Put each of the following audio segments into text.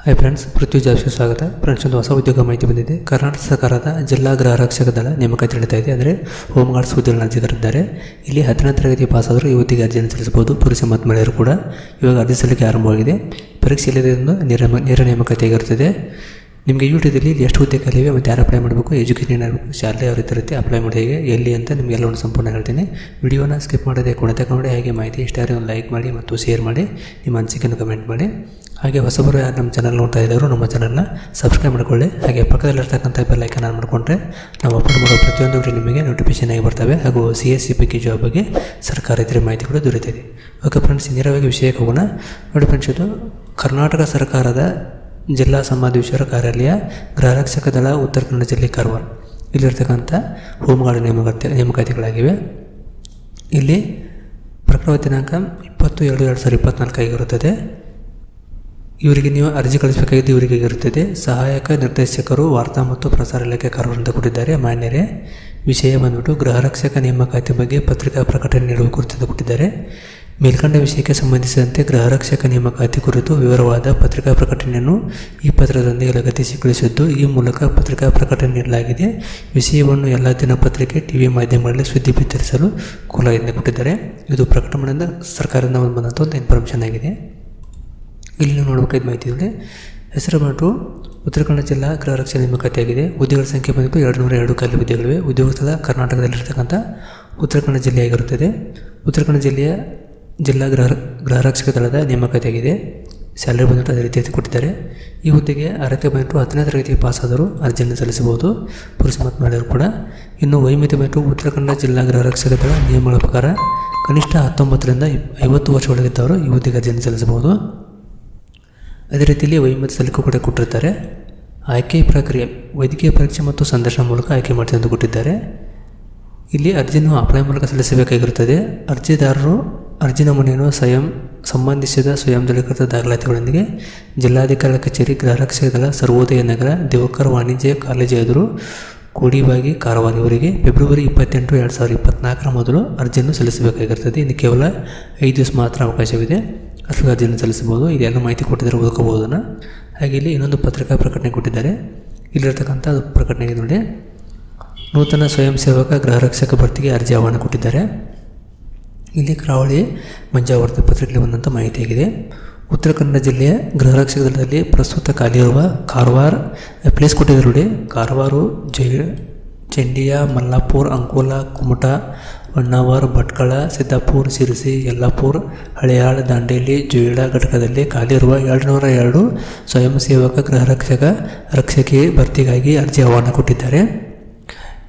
Hi friends, ಪೃಥ್ವಿ ಜಾಬ್ಸ್ಗೆ ಸ್ವಾಗತ. Friends, ಒಂದು ಹೊಸ ಉದ್ಯೋಗ ಮಾಹಿತಿ ಬಂದಿದೆ. ಕರ್ನಾಟಕ ಸರ್ಕಾರದ ಜಿಲ್ಲಾ ಗೃಹ ರಕ್ಷಕ ದಳ ನೇಮಕಾತಿ ನಡೀತಾ ಇದೆ. ಅಂದರೆ ಹೋಮ್ ಗಾರ್ಡ್ಸ್ ಹುದ್ದೆಗಳನ್ನು ಅರ್ಜಿಗಾರಿದ್ದಾರೆ. ಇಲ್ಲಿ 10ನೇ ತರಗತಿ ಪಾಸಾದರೂ ಈ ಹುದ್ದೆಗೆ ಅರ್ಜಿಯನ್ನು ಸಲ್ಲಿಸಬಹುದು. ಪುರುಷ ಮತ್ತು ಮಹಿಳೆಯರು ಕೂಡ ಇವಾಗ ಅರ್ಜಿ ಸಲ್ಲಿಕೆ ಆರಂಭವಾಗಿದೆ. ಪರೀಕ್ಷೆ ಇಲ್ಲದರಿಂದ ನೇರ ನೇಮಕಾತಿ ಆಗಿರುತ್ತದೆ. ನಿಮಗೆ ಈ ವಿಡಿಯೋದಲ್ಲಿ ಎಷ್ಟು ಹುದ್ದೆ ಖಾಲಿವೆ ಮತ್ತು ಯಾರು ಅಪ್ಲೈ ಮಾಡಬೇಕು, ಎಜುಕೇಷನ್ ಏನಾಗಬೇಕು, ಶಾಲೆ ಯಾವ ರೀತಿ ಇರುತ್ತೆ, ಅಪ್ಲೈ ಮಾಡಿ ಹೇಗೆ, ಎಲ್ಲಿ ಅಂತ ನಿಮಗೆಲ್ಲವನ್ನು ಸಂಪೂರ್ಣ ಹೇಳ್ತೀನಿ. ವಿಡಿಯೋನ ಸ್ಕಿಪ್ ಮಾಡದೆ ಕೊನೆತನಕ ನೋಡಿ. ಹಾಗೆ ಮಾಹಿತಿ ಇಷ್ಟ ಆದರೆ ಒಂದು ಲೈಕ್ ಮಾಡಿ ಮತ್ತು ಶೇರ್ ಮಾಡಿ, ನಿಮ್ಮ ಅನಿಸಿಕೆಯನ್ನು ಕಮೆಂಟ್ ಮಾಡಿ. ಹಾಗೆ ಹೊಸಬರು ಯಾರು ನಮ್ಮ ಚಾನಲ್ ನೋಡ್ತಾ ಇದ್ದಾರೋ ನಮ್ಮ ಚಾನಲ್ನ ಸಬ್ಸ್ಕ್ರೈಬ್ ಮಾಡ್ಕೊಳ್ಳಿ. ಹಾಗೆ ಪಕ್ಕದಲ್ಲಿರ್ತಕ್ಕಂಥ ಬೆಲ್ ಐಕಾನ್ ಆನ್ ಮಾಡಿಕೊಂಡ್ರೆ ನಾವು ಅಪ್ಲೋಡ್ ಮಾಡೋ ಪ್ರತಿಯೊಂದು ವಿಡಿಯೋ ನಿಮಗೆ ನೋಟಿಫಿಕೇಶನ್ ಆಗಿ ಬರ್ತವೆ. ಹಾಗೂ CSCPK ಜಾಬ್ ಬಗ್ಗೆ ಸರ್ಕಾರೇತರ ಮಾಹಿತಿ ಕೂಡ ದೊರೆತಿದೆ. ಓಕೆ ಫ್ರೆಂಡ್ಸ್, ನೇರವಾಗಿ ವಿಷಯಕ್ಕೆ ಹೋಗೋಣ. ನೋಡಿ ಫ್ರೆಂಡ್ಸ್, ಇದು ಕರ್ನಾಟಕ ಸರ್ಕಾರದ ಜಿಲ್ಲಾ ಸಮಾದೇಶರ ಕಾರ್ಯಾಲಯ ಗೃಹ ರಕ್ಷಕ ದಳ ಉತ್ತರ ಕನ್ನಡ ಜಿಲ್ಲೆ ಕಾರವಾರ ಇಲ್ಲಿರ್ತಕ್ಕಂಥ ಹೋಮ್ ಗಾರ್ಡ್ ನೇಮಕಾತಿಗಳಾಗಿವೆ. ಇಲ್ಲಿ ಪ್ರಕಟವಾದ ದಿನಾಂಕ 20/2/2024 ಆಗಿರುತ್ತದೆ. ಇವರಿಗೆ ನೀವು ಅರ್ಜಿ ಕಳಿಸಬೇಕಾಗಿದ್ದು ಇವರಿಗೆ ಇರುತ್ತದೆ. ಸಹಾಯಕ ನಿರ್ದೇಶಕರು ವಾರ್ತಾ ಮತ್ತು ಪ್ರಸಾರ ಇಲಾಖೆ ಕಾರವಾರ ಅಂತ ಕೊಟ್ಟಿದ್ದಾರೆ. ಮಾನ್ಯರೇ, ವಿಷಯ ಬಂದ್ಬಿಟ್ಟು ಗೃಹ ರಕ್ಷಕ ನೇಮಕಾತಿ ಬಗ್ಗೆ ಪತ್ರಿಕಾ ಪ್ರಕಟಣೆ ನೀಡುವ ಕುರಿತು ಕೊಟ್ಟಿದ್ದಾರೆ. ಮೇಲ್ಕಂಡ ವಿಷಯಕ್ಕೆ ಸಂಬಂಧಿಸಿದಂತೆ ಗೃಹ ರಕ್ಷಕ ನೇಮಕಾತಿ ಕುರಿತು ವಿವರವಾದ ಪತ್ರಿಕಾ ಪ್ರಕಟಣೆಯನ್ನು ಈ ಪತ್ರದೊಂದಿಗೆ ಲಗತ್ತಿಸಿ ಕಳಿಸಿದ್ದು, ಈ ಮೂಲಕ ಪತ್ರಿಕಾ ಪ್ರಕಟಣೆ ನೀಡಲಾಗಿದೆ. ವಿಷಯವನ್ನು ಎಲ್ಲ ದಿನಪತ್ರಿಕೆ, ಟಿವಿ ಮಾಧ್ಯಮಗಳಲ್ಲಿ ಸುದ್ದಿ ಬಿತ್ತರಿಸಲು ಕೋಲಾಗಿದೆ ಕೊಟ್ಟಿದ್ದಾರೆ. ಇದು ಪ್ರಕಟಣೆಯಿಂದ ಸರ್ಕಾರದಿಂದ ಬಂದಂಥ ಒಂದು ಇನ್ಫಾರ್ಮೇಷನ್ ಆಗಿದೆ. ಇಲ್ಲಿ ನೀವು ನೋಡಬೇಕಾದ ಮಾಹಿತಿ ಇದೆ. ಹೆಸರು ಬಂದು ಉತ್ತರ ಕನ್ನಡ ಜಿಲ್ಲಾ ಗೃಹ ರಕ್ಷಕ ನೇಮಕಾತಿ ಆಗಿದೆ. ಹುದ್ದೆಗಳ ಸಂಖ್ಯೆ ಬಂದು 202 ಖಾಲಿ ಹುದ್ದೆಗಳಿವೆ. ಉದ್ಯೋಗ ಸ್ಥಳ ಕರ್ನಾಟಕದಲ್ಲಿರ್ತಕ್ಕಂಥ ಉತ್ತರ ಕನ್ನಡ ಜಿಲ್ಲೆಯಾಗಿರುತ್ತದೆ. ಉತ್ತರ ಕನ್ನಡ ಜಿಲ್ಲೆಯ ಜಿಲ್ಲಾ ಗೃಹ ರಕ್ಷಕ ದಳದ ನೇಮಕಾತಿ ಆಗಿದೆ. ಸ್ಯಾಲರಿ ಬಂದ್ಬಿಟ್ಟು ಅದೇ ರೀತಿ ಕೊಟ್ಟಿದ್ದಾರೆ. ಈ ಹುದ್ದೆಗೆ ಅರ್ಹತೆ ಬಂದು 10ನೇ ತರಗತಿ ಪಾಸಾದರೂ ಅರ್ಜಿಯನ್ನು ಸಲ್ಲಿಸಬಹುದು, ಪುರುಷ ಮತ್ತು ಮಹಿಳೆಯರು ಕೂಡ. ಇನ್ನು ವಯೋಮಿತಿ ಬಂದು ಉತ್ತರ ಕನ್ನಡ ಜಿಲ್ಲಾ ಗೃಹ ರಕ್ಷಕ ದಳ ನಿಯಮಗಳ ಪ್ರಕಾರ ಕನಿಷ್ಠ 19ರಿಂದ 50 ವರ್ಷ ಒಳಗಿದ್ದವರು ಈ ಹುದ್ದೆಗೆ ಅರ್ಜಿಯನ್ನು ಸಲ್ಲಿಸಬಹುದು. ಅದೇ ರೀತಿಯಲ್ಲಿ ವಯೋಮಿತಿ ಸಲ್ಲಿಕೆ ಕೂಡ ಕೊಟ್ಟಿರ್ತಾರೆ. ಆಯ್ಕೆ ಪ್ರಕ್ರಿಯೆ ವೈದ್ಯಕೀಯ ಪರೀಕ್ಷೆ ಮತ್ತು ಸಂದರ್ಶನ ಮೂಲಕ ಆಯ್ಕೆ ಮಾಡ್ತೀವಿ ಅಂತ ಕೊಟ್ಟಿದ್ದಾರೆ. ಇಲ್ಲಿ ಅರ್ಜಿಯನ್ನು ಅಪ್ಲೈ ಮೂಲಕ ಸಲ್ಲಿಸಬೇಕಾಗಿರುತ್ತದೆ. ಅರ್ಜಿದಾರರು ಅರ್ಜಿ ನಮೂನೆಯನ್ನು ಸಂಬಂಧಿಸಿದ ಸ್ವಯಂ ದೃಢೀಕೃತ ದಾಖಲಾತಿಗಳೊಂದಿಗೆ ಜಿಲ್ಲಾಧಿಕಾರಿ ಕಚೇರಿ, ಗೃಹ ರಕ್ಷಕ ದಳ, ಸರ್ವೋದಯ ನಗರ, ದಿವಾಕರ್ ವಾಣಿಜ್ಯ ಕಾಲೇಜು ಎದುರು, ಕೋಡಿಬಾಗಿ, ಕಾರವಾರ ಇವರಿಗೆ ಫೆಬ್ರವರಿ 28, 2024 ಮೊದಲು ಅರ್ಜಿಯನ್ನು ಸಲ್ಲಿಸಬೇಕಾಗಿರುತ್ತದೆ. ಇನ್ನು ಕೇವಲ 5 ದಿವಸ ಮಾತ್ರ ಅವಕಾಶವಿದೆ. ಅಷ್ಟು ಅರ್ಜಿಯನ್ನು ಸಲ್ಲಿಸಬಹುದು. ಇದೆಲ್ಲ ಮಾಹಿತಿ ಕೊಟ್ಟಿದ್ದಾರೆ, ಓದ್ಕೋಬಹುದನ್ನು. ಹಾಗೆ ಇಲ್ಲಿ ಇನ್ನೊಂದು ಪತ್ರಿಕಾ ಪ್ರಕಟಣೆ ಕೊಟ್ಟಿದ್ದಾರೆ. ಇಲ್ಲಿರ್ತಕ್ಕಂಥ ಪ್ರಕಟಣೆಗೆ ನೋಡಿ, ನೂತನ ಸ್ವಯಂ ಸೇವಕ ಗೃಹ ರಕ್ಷಕ ಭರ್ತಿಗೆ ಅರ್ಜಿ ಆಹ್ವಾನ ಕೊಟ್ಟಿದ್ದಾರೆ. ಇಲ್ಲಿ ಕರಾವಳಿ ಮಂಜಾವರ್ತ ಪತ್ರಿಕೆಯಲ್ಲಿ ಬಂದಂಥ ಮಾಹಿತಿಯಾಗಿದೆ. ಉತ್ತರ ಕನ್ನಡ ಜಿಲ್ಲೆಯ ಗೃಹ ರಕ್ಷಕ ದಳದಲ್ಲಿ ಪ್ರಸ್ತುತ ಖಾಲಿ ಇರುವ ಕಾರವಾರ ಪ್ಲೇಸ್ ಕೊಟ್ಟಿದ್ದಾರೆ ನೋಡಿ. ಕಾರವಾರ, ಚಂಡಿಯಾ, ಮಲ್ಲಾಪುರ, ಅಂಕೋಲಾ, ಕುಮಟಾ, ಹೊನ್ನಾವರ, ಭಟ್ಕಳ, ಸಿದ್ದಾಪುರ, ಸಿರಸಿ, ಯಲ್ಲಾಪುರ, ಹಳೆಯಾಳ, ದಾಂಡೇಲಿ, ಜೋಯಿಡಾ ಘಟಕದಲ್ಲಿ ಖಾಲಿ ಇರುವ 202 ಸ್ವಯಂ ಸೇವಕ ಗೃಹ ರಕ್ಷಕಿ ಭರ್ತಿಗಾಗಿ ಅರ್ಜಿ ಆಹ್ವಾನ ಕೊಟ್ಟಿದ್ದಾರೆ.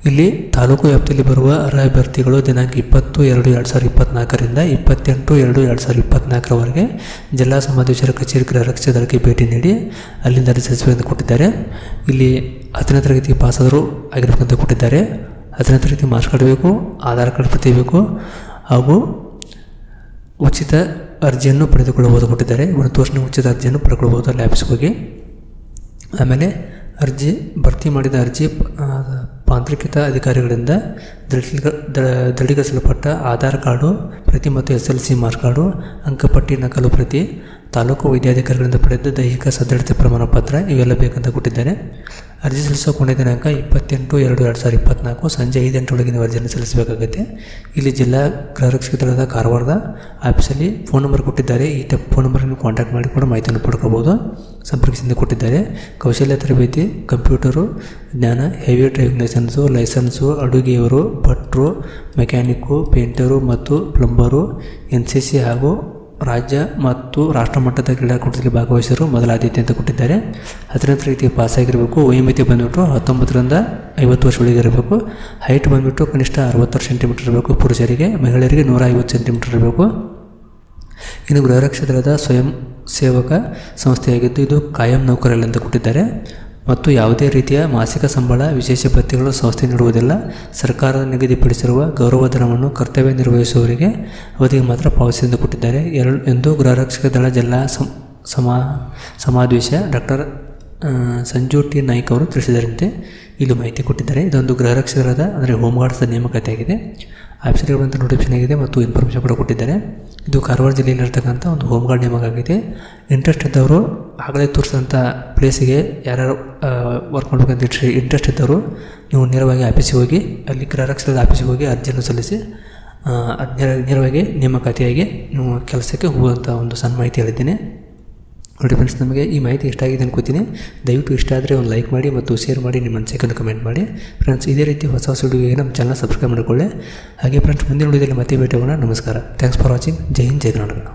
ಇಲ್ಲಿ ತಾಲೂಕು ವ್ಯಾಪ್ತಿಯಲ್ಲಿ ಬರುವ ಅರ್ಹ ಅಭ್ಯರ್ಥಿಗಳು ದಿನಾಂಕ 20/2/2024 28/2/2024 ಜಿಲ್ಲಾ ಸಮಾದೇಶರ ಕಚೇರಿ ಗೃಹ ರಕ್ಷಕ ದಳಕ್ಕೆ ಭೇಟಿ ನೀಡಿ ಅಲ್ಲಿಂದ ಅರ್ಜಿ ಸಲ್ಲಿಸಬೇಕೆಂದು ಕೊಟ್ಟಿದ್ದಾರೆ. ಇಲ್ಲಿ 10ನೇ ತರಗತಿ ಪಾಸಾದರೂ ಆಗಿರಬೇಕಂತ ಕೊಟ್ಟಿದ್ದಾರೆ. 10ನೇ ತರಗತಿ ಮಾರ್ಕ್ಸ್ ಕಾರ್ಡ್ ಬೇಕು, ಆಧಾರ್ ಕಾರ್ಡ್ ಪ್ರತಿ ಬೇಕು, ಹಾಗೂ ಉಚಿತ ಅರ್ಜಿಯನ್ನು ಪಡೆದುಕೊಳ್ಳಬಹುದು ಕೊಟ್ಟಿದ್ದಾರೆ. 1 ವರ್ಷದ ಉಚಿತ ಅರ್ಜಿಯನ್ನು ಪಡೆದುಕೊಳ್ಳಬಹುದು ಅಲ್ಲಿ ಆಫೀಸ್ಗೆ ಹೋಗಿ. ಆಮೇಲೆ ಅರ್ಜಿ ಭರ್ತಿ ಮಾಡಿದ ಅರ್ಜಿ ತಾಂತ್ರಿಕತ ಅಧಿಕಾರಿಗಳಿಂದ ದೃಢೀಕರಿಸಲ್ಪಟ್ಟ ಆಧಾರ್ ಕಾರ್ಡು ಪ್ರತಿ ಮತ್ತು SLC ಮಾರ್ಕ್ಸ್ ಕಾರ್ಡು, ಅಂಕಪಟ್ಟಿ ನಕಲು ಪ್ರತಿ, ತಾಲೂಕು ವೈದ್ಯಾಧಿಕಾರಿಗಳಿಂದ ಪಡೆದ ದೈಹಿಕ ಸದೃಢತೆ ಪ್ರಮಾಣ ಪತ್ರ ಇವೆಲ್ಲ ಬೇಕಂತ ಕೊಟ್ಟಿದ್ದಾರೆ. ಅರ್ಜಿ ಸಲ್ಲಿಸುವ ಕೊನೆಯ ದಿನಾಂಕ 28/2/2024 ಸಂಜೆ 5 ಗಂಟೆಯೊಳಗೆ ಅರ್ಜಿಯನ್ನು ಸಲ್ಲಿಸಬೇಕಾಗುತ್ತೆ. ಇಲ್ಲಿ ಜಿಲ್ಲಾ ಗೃಹ ರಕ್ಷಕ ದಳದ ಕಾರವಾರದ ಆಫೀಸಲ್ಲಿ ಫೋನ್ ನಂಬರ್ ಕೊಟ್ಟಿದ್ದಾರೆ. ಈ ಫೋನ್ ನಂಬರನ್ನು ಕಾಂಟ್ಯಾಕ್ಟ್ ಮಾಡಿ ಕೂಡ ಮಾಹಿತಿಯನ್ನು ಪಡ್ಕೋಬೋದು. ಸಂಪರ್ಕಿಸಿಂದ ಕೊಟ್ಟಿದ್ದಾರೆ. ಕೌಶಲ್ಯ ತರಬೇತಿ, ಕಂಪ್ಯೂಟರು ಜ್ಞಾನ, ಹೆವಿ ಡ್ರೈವಿಂಗ್ ಲೈಸೆನ್ಸು, ಅಡುಗೆಯವರು, ಭಟ್ರು, ಮೆಕ್ಯಾನಿಕ್ಕು, ಪೇಂಟರು ಮತ್ತು ಪ್ಲಂಬರು, NCC ಹಾಗೂ ರಾಜ್ಯ ಮತ್ತು ರಾಷ್ಟ್ರಮಟ್ಟದ ಕ್ರೀಡಾಕೂಟದಲ್ಲಿ ಭಾಗವಹಿಸಲು ಮೊದಲ ಆದ್ಯತೆ ಅಂತ ಕೊಟ್ಟಿದ್ದಾರೆ. 10ನೇ ತರಗತಿ ಪಾಸಾಗಿರಬೇಕು. ವಯೋಮಿತಿ ಬಂದುಬಿಟ್ಟು 19ರಿಂದ 50 ವರ್ಷ ಒಳಗಿರಬೇಕು. ಹೈಟ್ ಬಂದುಬಿಟ್ಟು ಕನಿಷ್ಠ 66 ಸೆಂಟಿಮೀಟರ್ ಇರಬೇಕು ಪುರುಷರಿಗೆ, ಮಹಿಳೆಯರಿಗೆ 150 ಸೆಂಟಿಮೀಟರ್ ಇರಬೇಕು. ಇನ್ನು ಗೃಹ ರಕ್ಷಕ ದಳದ ಸ್ವಯಂ ಸೇವಕ ಸಂಸ್ಥೆಯಾಗಿದ್ದು ಇದು ಕಾಯಂ ನೌಕರಲ್ಲ ಅಂತ ಕೊಟ್ಟಿದ್ದಾರೆ. ಮತ್ತು ಯಾವುದೇ ರೀತಿಯ ಮಾಸಿಕ ಸಂಬಳ, ವಿಶೇಷ ಭತ್ಯೆಗಳು ಸಂಸ್ಥೆ ನೀಡುವುದಿಲ್ಲ. ಸರ್ಕಾರ ನಿಗದಿಪಡಿಸಿರುವ ಗೌರವಧನವನ್ನು ಕರ್ತವ್ಯ ನಿರ್ವಹಿಸುವವರಿಗೆ ಅವಧಿಗೆ ಮಾತ್ರ ಪಾವತಿಸೆಂದು ಕೊಟ್ಟಿದ್ದಾರೆ ಎಂದು ಗೃಹ ರಕ್ಷಕ ದಳ ಜಿಲ್ಲಾ ಸಮಾದೇಶ ಡಾಕ್ಟರ್ ಸಂಜು ಟಿ ನಾಯ್ಕ್ ಅವರು ತಿಳಿಸಿದರಂತೆ ಇಲ್ಲಿ ಮಾಹಿತಿ ಕೊಟ್ಟಿದ್ದಾರೆ. ಇದೊಂದು ಗೃಹ ರಕ್ಷಕ ದಳದ ಅಂದರೆ ಹೋಮ್ ಗಾರ್ಡ್ಸ್ ನೇಮಕಾತಿ ಆಗಿದೆ. ಆಫೀಸರ್ಗಳಂತ ನೋಟಿಫಿಕೇಶನ್ ಆಗಿದೆ ಮತ್ತು ಇನ್ಫಾರ್ಮೇಷನ್ ಕೂಡ ಕೊಟ್ಟಿದ್ದಾರೆ. ಇದು ಕಾರವಾರ ಜಿಲ್ಲೆಯಲ್ಲಿರ್ತಕ್ಕಂಥ ಒಂದು ಹೋಮ್ ಗಾರ್ಡ್ ನೇಮಕ ಆಗಿದೆ. ಇಂಟ್ರೆಸ್ಟ್ ಇದ್ದವರು ಆಗಲೇ ತೋರಿಸಿದಂಥ ಪ್ಲೇಸಿಗೆ ಯಾರ್ಯಾರು ವರ್ಕ್ ಮಾಡಬೇಕಂತ ಇಂಟ್ರೆಸ್ಟ್ ಇದ್ದವರು ನೀವು ನೇರವಾಗಿ ಆಫೀಸಿಗೆ ಹೋಗಿ ಅಲ್ಲಿ ಗೃಹರಕ್ಷಕದ ಆಫೀಸಿಗೆ ಹೋಗಿ ಅರ್ಜಿಯನ್ನು ಸಲ್ಲಿಸಿ ನೇರವಾಗಿ ನೇಮಕಾತಿಯಾಗಿ ನೀವು ಕೆಲಸಕ್ಕೆ ಹೋಗುವಂಥ ಒಂದು ಸಣ್ಣ ಮಾಹಿತಿ ಹೇಳಿದ್ದೇನೆ. ನೋಡಿ ಫ್ರೆಂಡ್ಸ್, ನಮಗೆ ಈ ಮಾಹಿತಿ ಇಷ್ಟ ಆಗಿದೆ ಅನ್ಕೋತೀನಿ. ದಯವಿಟ್ಟು ಇಷ್ಟ ಆದರೆ ಒಂದು ಲೈಕ್ ಮಾಡಿ ಮತ್ತು ಶೇರ್ ಮಾಡಿ, ನಿಮ್ಮ ಅನಿಸಿಕೆಯನ್ನು ಕಮೆಂಟ್ ಮಾಡಿ. ಫ್ರೆಂಡ್ಸ್, ಇದೇ ರೀತಿ ಹೊಸ ವಿಡಿಯೋಗೆ ನಮ್ಮ ಚಾನಲ್ ಸಬ್ಸ್ಕ್ರೈಬ್ ಮಾಡಿಕೊಳ್ಳಿ. ಹಾಗೆ ಫ್ರೆಂಡ್ಸ್, ಮುಂದಿನ ವಿಡಿಯೋದಲ್ಲಿ ಮತ್ತೆ ಭೇಟಿ ಆಗೋಣ. ನಮಸ್ಕಾರ. Thanks for watching. Jai Hind, Jai Karnataka.